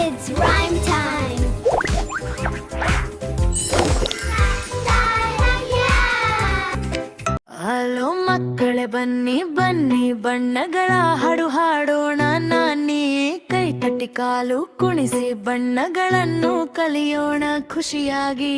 It's rhyme time. Hello ಮಕ್ಕಳೇ ಬನ್ನಿ ಬನ್ನಿ ಬಣ್ಣಗಳ ಹಾಡು ಹಾಡೋಣ ನಾನಿ ಕೈ ತಟ್ಟಿ ಕಾಲು ಕುಣಿಸಿ ಬಣ್ಣಗಳನ್ನು ಕಲಿಯೋಣ ಖುಷಿಯಾಗಿ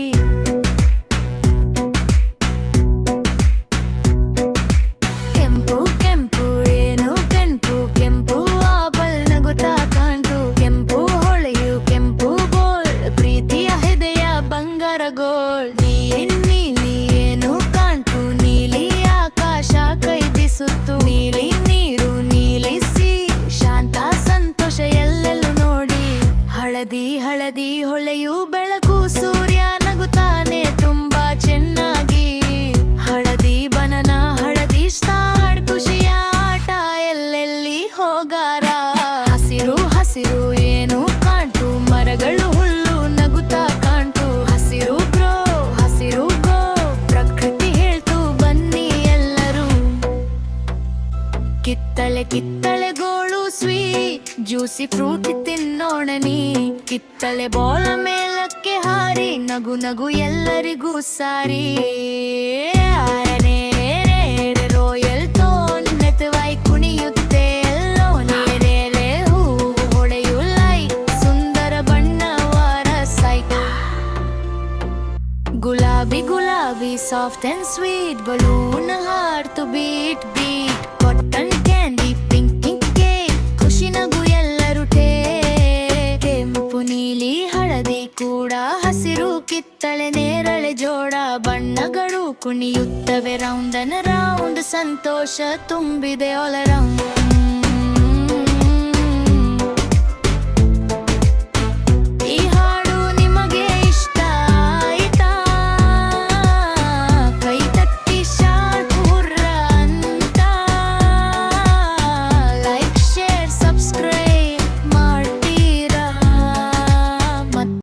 ಕೆಂಪು ಕೆಂಪು ಏನು ಕೆಂಪು ಕೆಂಪು ಆಪಲ್ ನಗುತ್ತಾ ಕಾಣ್ತು ಕೆಂಪು ಹೊಳೆಯು ಕೆಂಪು ಬೋಲ್ ಪ್ರೀತಿಯ ಹೃದಯ ಬಂಗಾರ ಗೋಲ್ ನೀಲಿ ಏನು ಕಾಣ್ತು ನೀಲಿ ಆಕಾಶ ಕೈ ಬೀಸುತ್ತು ನೀಲಿ ನೀರು ನೀಲಿಸಿ ಶಾಂತ ಸಂತೋಷ ಎಲ್ಲೆಲ್ಲೂ ನೋಡಿ ಹಳದಿ ಹಳದಿ ಹೊಳೆಯು ಬೆಳಕು ಸೂರ್ಯ ನಗುತ್ತಾನೆ ತುಂಬಾ ಚೆನ್ನಾಗಿ ಹಳದಿ ಬನನ ಹಳದಿ ಸ್ಟಾರ್ ಖುಷಿಯ ಆಟ ಎಲ್ಲೆಲ್ಲಿ ಹೋಗಾರ ಹಸಿರು ಹಸಿರು ಏನು ಕಾಣ್ತು ಮರಗಳು ಹುಲ್ಲು ನಗುತ್ತಾ ಕಾಣ್ತು ಹಸಿರು ಗೋ ಪ್ರಕೃತಿ ಹೇಳ್ತು ಬನ್ನಿ ಎಲ್ಲರೂ ಕಿತ್ತಳೆ ಗೋಳು ಸ್ವೀಟ್ ಜ್ಯೂಸಿ ಫ್ರೂಟ್ ತಿನ್ನೋಣ ನೀ ಕಿತ್ತಳೆ ಬಾಲ ಮೇಲಕ್ಕೆ ಹಾರಿ ನಗು ನಗು ಎಲ್ಲರಿಗೂ ಸಾರಿ ರೋಯಲ್ ಟೋನ್ ನೆತವಾಯಿ ಕುಣಿಯುತ್ತೆ ಎಲ್ಲೋ ನೇರೇಲೆ ಹೂ ಹೊಳೆಯು ಲೈಟ್ ಸುಂದರ ಬಣ್ಣವಾರ ಸೈಕಲ್ ಗುಲಾಬಿ ಗುಲಾಬಿ ಸಾಫ್ಟ್ ಅಂಡ್ ಸ್ವೀಟ್ ಬಲೂನ್ ಹಾರ್ತು beat beat cotton candy pink pink cake ಖುಷಿ ನಗು ಎಲ್ಲರೂ ಕೆಂಪು ನೀಲಿ ಹಳದಿ ಕೂಡ ಹಸಿರು ಕಿತ್ತಳೆ ನೇರಳೆ ಜೋಡ ಬಣ್ಣಗಳು ಕುಣಿಯುತ್ತವೆ ರೌಂಡ್ ಅಂಡ್ ರೌಂಡ್ ಸಂತೋಷ ತುಂಬಿದೆ ಆಲ್ ಅರೌಂಡ್